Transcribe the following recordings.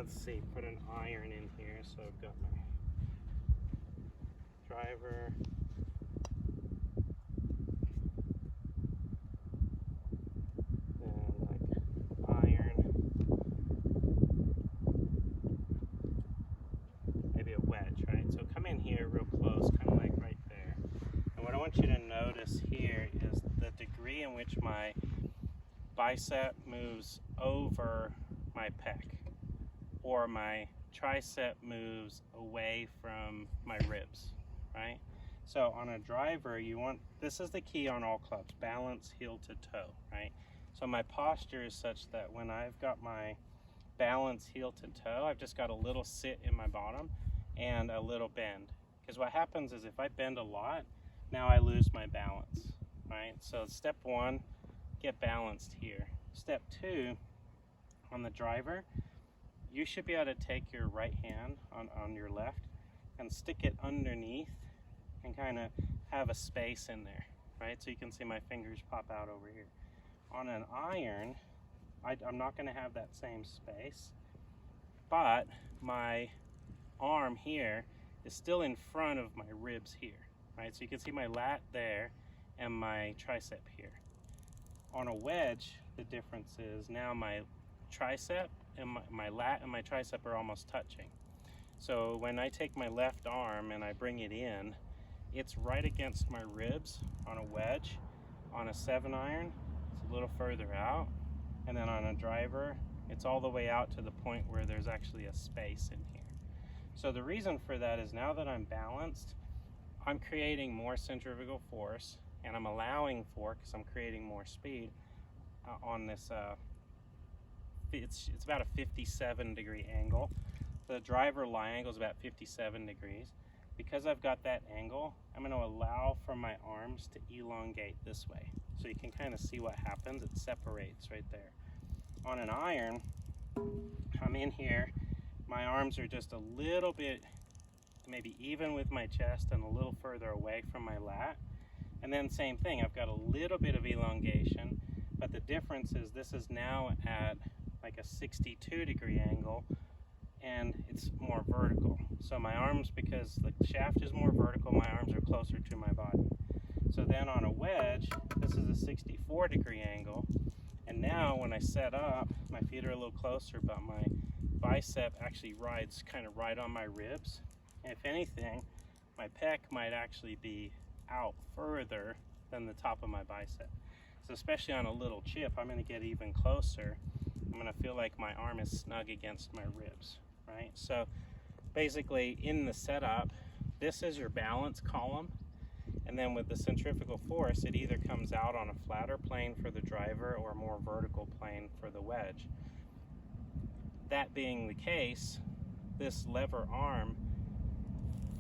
let's see, put an iron in here. So I've got my driver. And like iron. Maybe a wedge, right? So come in here real close, kind of like right there. And what I want you to notice here is the degree in which my bicep moves over my pec, or my tricep moves away from my ribs, right? So on a driver, you want, this is the key on all clubs, balance heel to toe, right? So my posture is such that when I've got my balance heel to toe, I've just got a little sit in my bottom and a little bend. Because what happens is if I bend a lot, now I lose my balance, right? So step one, get balanced here. Step two, on the driver, you should be able to take your right hand on your left and stick it underneath and kind of have a space in there, right? So you can see my fingers pop out over here. On an iron, I'm not going to have that same space, but my arm here is still in front of my ribs here, right? So you can see my lat there and my tricep here. On a wedge, the difference is now my tricep and my lat and my tricep are almost touching. So when I take my left arm and I bring it in, it's right against my ribs on a wedge. On a 7-iron, it's a little further out. And then on a driver, it's all the way out to the point where there's actually a space in here. So the reason for that is now that I'm balanced, I'm creating more centrifugal force, and I'm allowing for, because I'm creating more speed on this, it's about a 57-degree angle. The driver lie angle is about 57 degrees. Because I've got that angle, I'm going to allow for my arms to elongate this way. So you can kind of see what happens. It separates right there. On an iron, I'm in here. My arms are just a little bit, maybe even with my chest and a little further away from my lat. And then same thing, I've got a little bit of elongation, but the difference is this is now at like a 62-degree angle, and it's more vertical. So my arms, because the shaft is more vertical, my arms are closer to my body. So then on a wedge, this is a 64-degree angle, and now when I set up, my feet are a little closer, but my bicep actually rides kind of right on my ribs. And if anything, my pec might actually be out further than the top of my bicep. So especially on a little chip, I'm going to get even closer. I'm going to feel like my arm is snug against my ribs, right? So basically in the setup, this is your balance column, and then with the centrifugal force, it either comes out on a flatter plane for the driver or a more vertical plane for the wedge. That being the case, this lever arm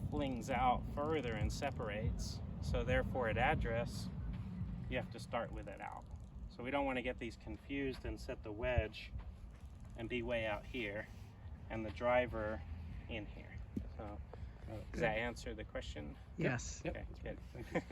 flings out further and separates, so therefore at address, you have to start with it out. So we don't want to get these confused and set the wedge and be way out here and the driver in here. So does that answer the question? Yes. Okay, good. Thank you.